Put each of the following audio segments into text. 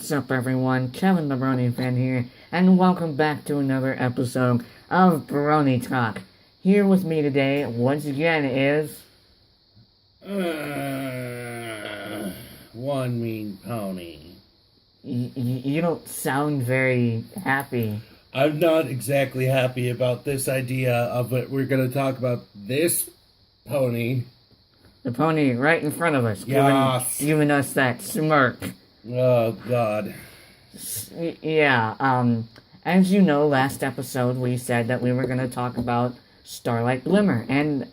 What's up, everyone? Kevin the Brony fan here, and welcome back to another episode of Brony Talk. Here with me today, once again, is... One mean pony. You don't sound very happy. I'm not exactly happy about this idea of it. We're going to talk about this pony. The pony right in front of us, Yes. giving us that smirk. Oh, God. Yeah, as you know, last episode we said that we were going to talk about Starlight Glimmer, and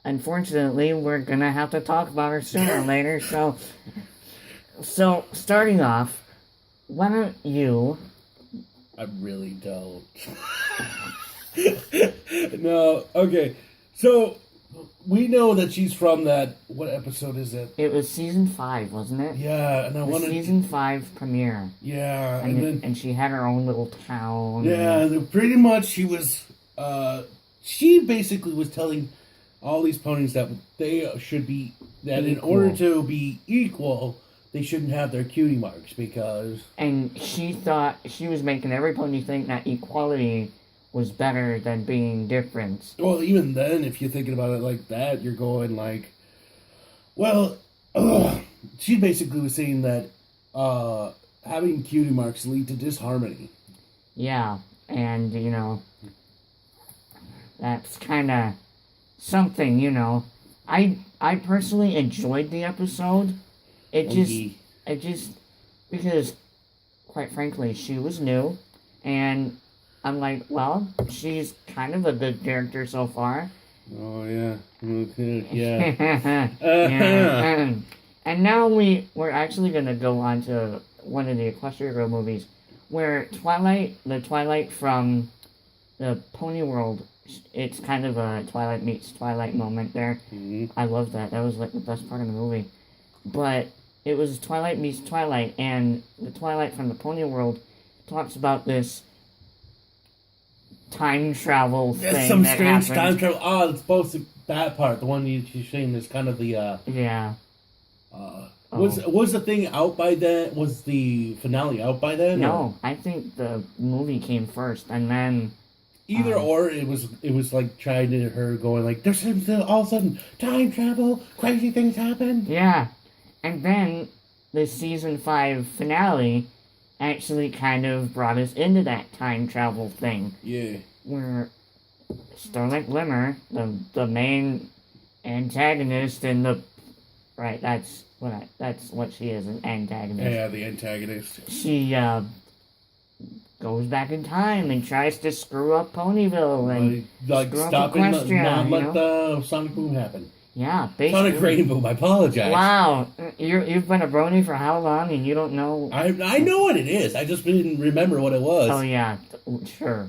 unfortunately we're going to have to talk about her sooner or later, so starting off, why don't you... I really don't. No, okay. So, we know that she's from that... What episode is it? It was season 5, wasn't it? Yeah, and I wanted... season 5 premiere. Yeah, and she had her own little town. Yeah, pretty much she was... she basically was telling all these ponies that they should be... That in order to be equal... They shouldn't have their cutie marks because... And she thought she was making every pony think that equality was better than being different. Well, even then, if you're thinking about it like that, you're going like... Well, she basically was saying that having cutie marks lead to disharmony. Yeah, and, you know, that's kind of something, you know. I personally enjoyed the episode. It just, because, quite frankly, she was new, and I'm like, well, she's kind of a good character so far. Oh, yeah. Okay, yeah. Yeah. And now we're actually going to go on to one of the Equestria Girl movies, where the Twilight from the Pony World, it's kind of a Twilight meets Twilight moment there. Mm-hmm. I love that. That was like the best part of the movie. But it was Twilight meets Twilight, and the Twilight from the Pony World talks about this time travel thing. There's some that strange happened. time travel. Oh, it's supposed to... That part, the one you're saying is kind of the... Yeah. Was the thing out by then? Was the finale out by then? No, I think the movie came first, and then... Either or, it was like trying to her going like, there's all of a sudden time travel, crazy things happen. Yeah. And then the season 5 finale actually kind of brought us into that time travel thing. Yeah. Where Starlight Glimmer, the main antagonist in the... Right, that's what she is, an antagonist. Yeah, the antagonist. She goes back in time and tries to screw up Ponyville and like screw stop up and Equestria, not let the Sonic Boom happen. Yeah, basically. Sonic Rainbow, I apologize. Wow, you've been a brony for how long and you don't know? I know what it is. I just didn't remember what it was. Oh yeah, sure.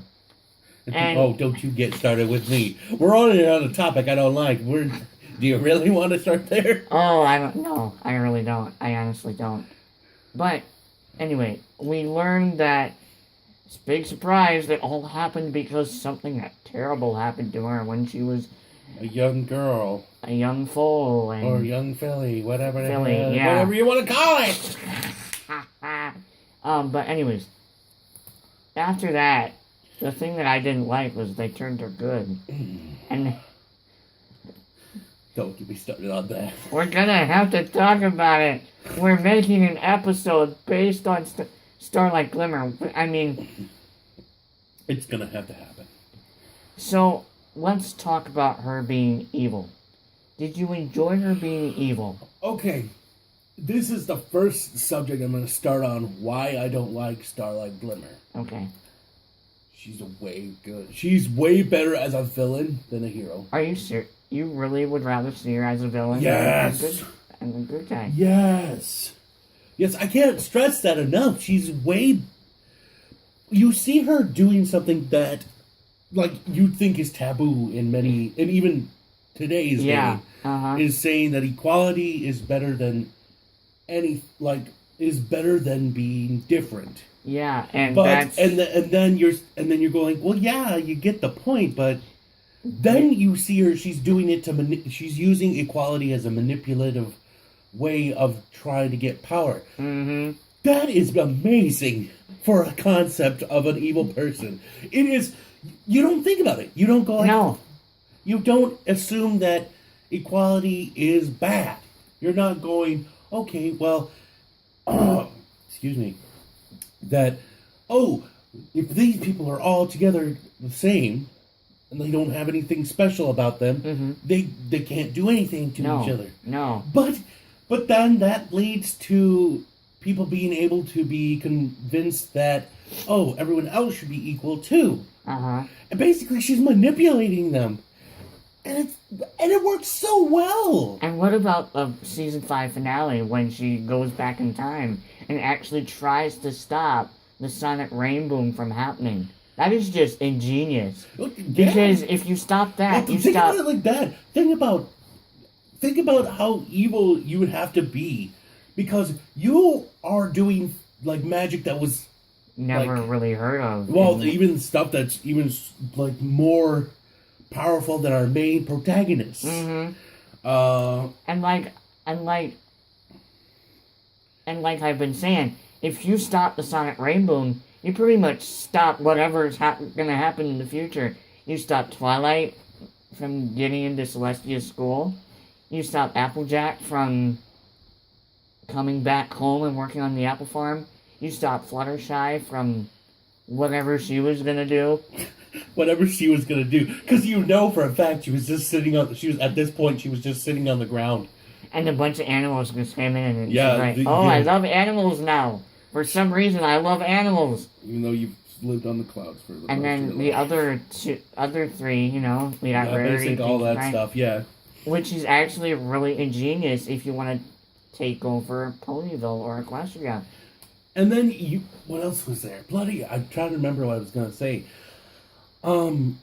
And oh, don't you get started with me. We're on a topic I don't like. Do you really want to start there? Oh, I don't know. I really don't. I honestly don't. But anyway, we learned that it's a big surprise that all happened because something terrible happened to her when she was a young girl. A young foal. Or young filly, whatever whatever you want to call it. But anyways, after that, the thing that I didn't like was they turned her good. And don't get me started on that. We're gonna have to talk about it. We're making an episode based on Starlight Glimmer. I mean... It's gonna have to happen. So, let's talk about her being evil. Did you enjoy her being evil? Okay. This is the first subject I'm gonna start on why I don't like Starlight Glimmer. Okay. She's way better as a villain than a hero. Are you serious? You really would rather see her as a villain? Yes. And a good guy? Yes. Yes, I can't stress that enough. You see her doing something that, like, you'd think is taboo in many, and even today's day, is saying that equality is better than is better than being different. Yeah, and then you're going, well, yeah, you get the point, but then you see her, she's doing it she's using equality as a manipulative way of trying to get power. Mm-hmm. That is amazing for a concept of an evil person. It is. You don't think about it. You don't go like, no. You don't assume that equality is bad. You're not going, okay, well, excuse me, that, oh, if these people are all together the same, and they don't have anything special about them, they can't do anything to each other. No. But then that leads to people being able to be convinced that, oh, everyone else should be equal too. And basically she's manipulating them. And it works so well. And what about the season 5 finale when she goes back in time and actually tries to stop the sonic rainbow from happening? That is just ingenious. Because if you stop that, you think stop... about it like that. Think about how evil you would have to be. Because you are doing, like, magic that was... never really heard of. Well, even stuff that's even, like, more powerful than our main protagonists. And like I've been saying, if you stop the sonic rainbow, you pretty much stop whatever's gonna happen in the future. You stop Twilight from getting into Celestia's school. You stop Applejack from coming back home and working on the apple farm. You stop Fluttershy from whatever she was gonna do. Whatever she was gonna do, because you know for a fact she was just sitting on. She was at this point. She was just sitting on the ground, and a bunch of animals just came in, and she's like, I love animals now. For some reason, I love animals. Even though you've lived on the clouds for the and then the other three, we got basic all that stuff, which is actually really ingenious if you want to take over Ponyville or Equestria. And then what else was there? Bloody, I'm trying to remember what I was gonna say. I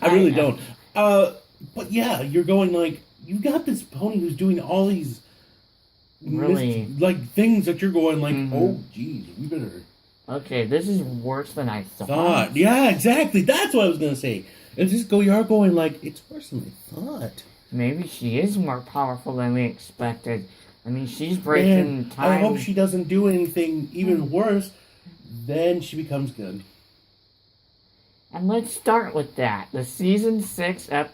really don't. But yeah, you're going like, you got this pony who's doing all these really things that you're going like, oh geez, we better. Okay, this is worse than I thought. Yeah, exactly. That's what I was gonna say. And just you're going like, it's worse than I thought. Maybe she is more powerful than we expected. I mean, she's breaking time. I hope she doesn't do anything even worse. Then she becomes good. And let's start with that. The season 6 I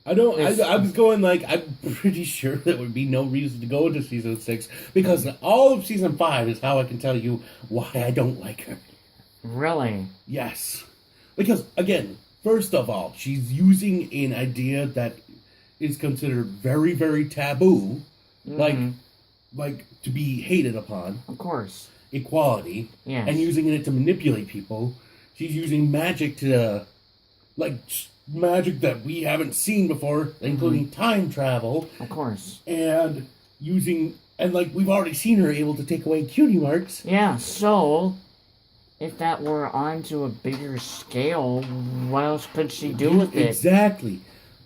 was going like, I'm pretty sure there would be no reason to go into season 6, because all of season 5 is how I can tell you why I don't like her. Really? Yes. Because, again, first of all, she's using an idea that is considered very, very taboo, like to be hated upon. Of course. Equality. Yes. And using it to manipulate people. She's using magic to, magic that we haven't seen before, including time travel. Of course. And using, we've already seen her able to take away cutie marks. Yeah, so, if that were onto a bigger scale, what else could she do with it? Exactly.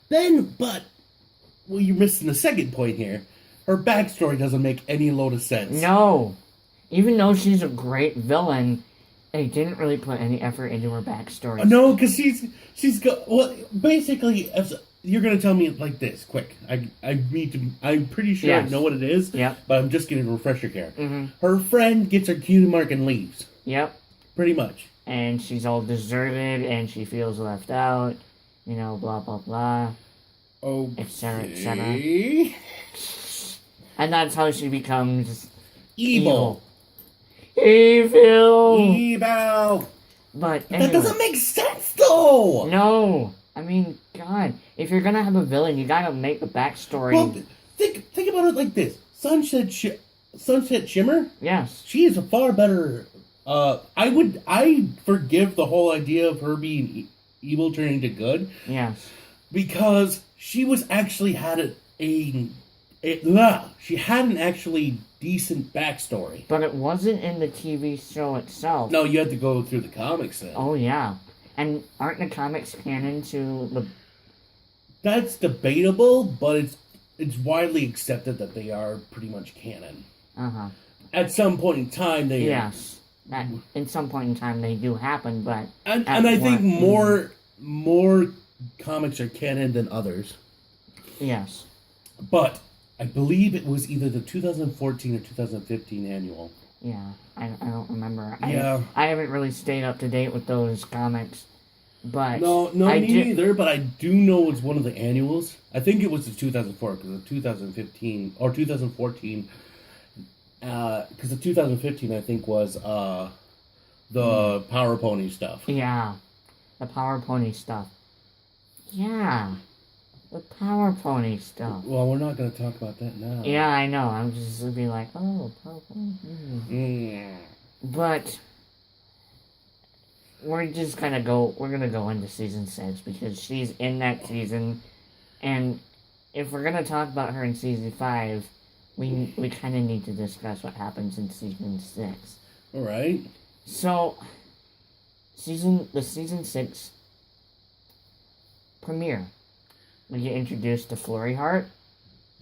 You're missing the second point here. Her backstory doesn't make any load of sense. No. Even though she's a great villain, they didn't really put any effort into her backstory. No, because she's got, basically, you're going to tell me like this, quick. I'm pretty sure I know what it is, but I'm just getting a refresher here. Her friend gets her cutie mark and leaves. Yep. Pretty much. And she's all deserted, and she feels left out, blah, blah, blah. Okay. Etc. And that's how she becomes evil. But anyway. That doesn't make sense, though! No. I mean, God, if you're gonna have a villain, you gotta make the backstory. Well, think about it like this. Sunset Shimmer? Yes. She is a far better... I forgive the whole idea of her being evil turning to good. Yes. Because she was actually she had an actually decent backstory. But it wasn't in the TV show itself. No, you had to go through the comics then. Oh, yeah. And aren't the comics canon to the... That's debatable, but it's widely accepted that they are pretty much canon. Uh-huh. At some point in time, they... Yes. In some point in time, they do happen, but... And I think more comics are canon than others. Yes. But I believe it was either the 2014 or 2015 annual. Yeah, I don't remember. Yeah. I haven't really stayed up to date with those comics. But no, me neither, but I do know it's one of the annuals. I think it was the 2004, because the 2015, or 2014, because the 2015, I think, was the Power Pony stuff. Yeah, the Power Pony stuff. Yeah, the Power Pony stuff. Well, we're not going to talk about that now. Yeah, I know. I'm just going to be like, oh, Power Pony. But we're gonna go into season 6 because she's in that season, and if we're gonna talk about her in season 5, we kind of need to discuss what happens in season 6. All right. So, the season 6 premiere, we get introduced to Flurry Heart.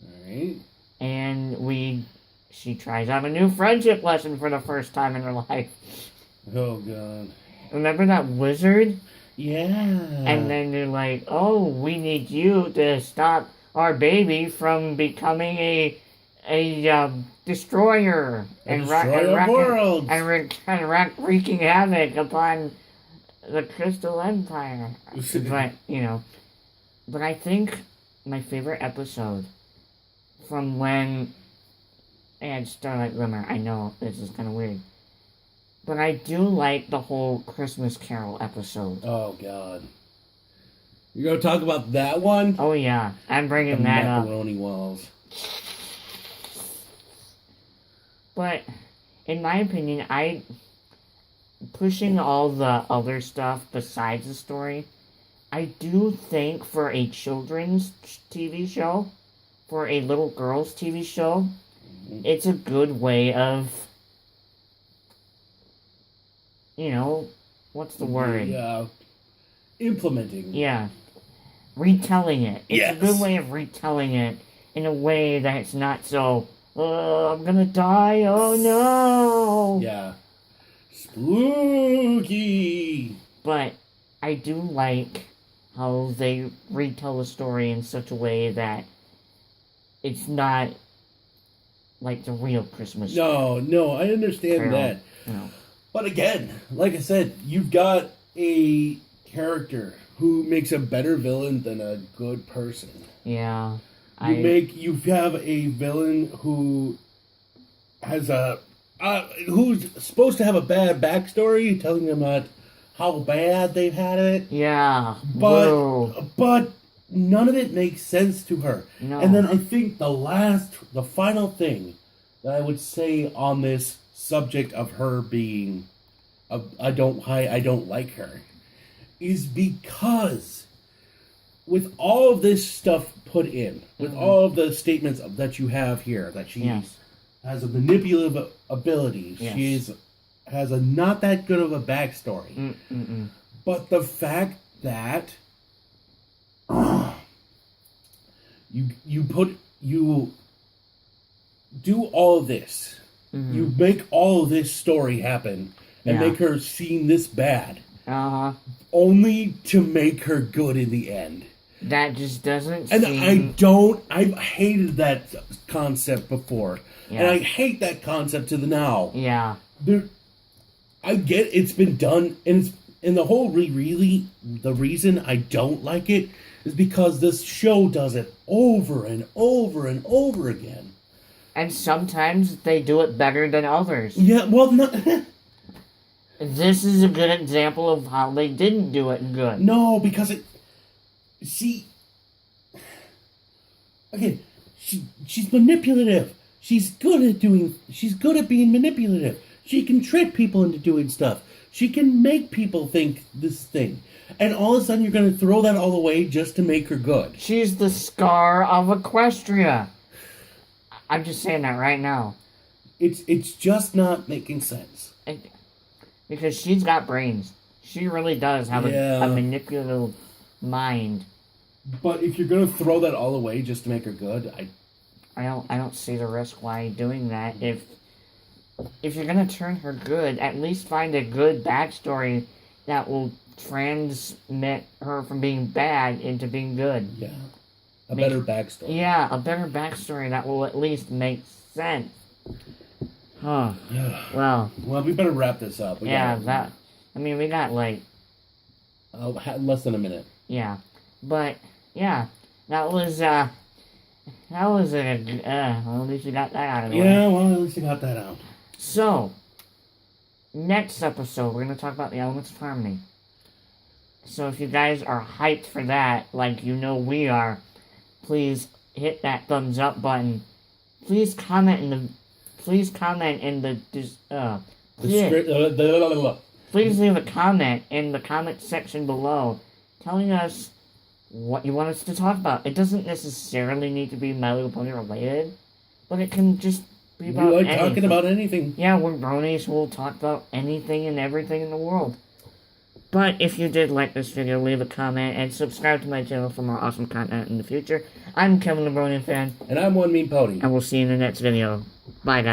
All right. And she tries out a new friendship lesson for the first time in her life. Oh God. Remember that wizard? Yeah. And then they're like, oh, we need you to stop our baby from becoming a destroyer. And wreaking havoc upon the Crystal Empire. But I think my favorite episode from when they had Starlight Glimmer, I know this is kind of weird, but I do like the whole Christmas Carol episode. Oh, God. You're going to talk about that one? Oh, yeah. I'm bringing that up. Macaroni walls. But, in my opinion, pushing all the other stuff besides the story, I do think for a children's TV show, for a little girl's TV show, it's a good way of, what's the word? Implementing. Yeah. Retelling it. It's Yes. a good way of retelling it in a way that it's not so, oh, I'm gonna die, oh no! Yeah. Spooky! But I do like how they retell the story in such a way that it's not like the real Christmas. No, I understand Carol. that. No. But again, like I said, you've got a character who makes a better villain than a good person. Yeah. You have a villain who has who's supposed to have a bad backstory, telling them about how bad they've had it. Yeah. But none of it makes sense to her. No. And then I think the final thing that I would say on this subject of her being, I don't like her, is because with all of this stuff put in, with all of the statements that you have here, that she has a manipulative ability, she has a not that good of a backstory, but the fact that you do all of this, you make all of this story happen, and make her seem this bad, only to make her good in the end. That just doesn't and seem... I've hated that concept before, and I hate that concept to the now. Yeah. I get it's been done, and the reason I don't like it is because this show does it over and over and over again. And sometimes they do it better than others. Yeah, well, no. This is a good example of how they didn't do it good. No, because again, she's manipulative. She's good at being manipulative. She can trick people into doing stuff. She can make people think this thing. And all of a sudden you're going to throw that all away just to make her good. She's the Scar of Equestria. I'm just saying that right now. It's just not making sense. Because she's got brains. She really does have a manipulative mind. But if you're going to throw that all away just to make her good, I don't see the risk why doing that. If you're going to turn her good, at least find a good backstory that will transmit her from being bad into being good. Yeah. A better backstory. Yeah, a better backstory that will at least make sense. Huh. Well, we better wrap this up. We got like... less than a minute. Yeah. But, yeah. That was well, at least we got that out of the way. Yeah, well, at least we got that out. So, next episode, we're going to talk about the elements of harmony. So if you guys are hyped for that, like you know we are, please hit that thumbs up button. Please comment in the... Please leave a comment in the comment section below telling us what you want us to talk about. It doesn't necessarily need to be My Little Pony related, but it can just be about anything. We like talking about anything. Yeah, we're bronies. We'll talk about anything and everything in the world. But if you did like this video, leave a comment and subscribe to my channel for more awesome content in the future. I'm Kevin the Brony fan. And I'm One Mean Pony. And we'll see you in the next video. Bye, guys.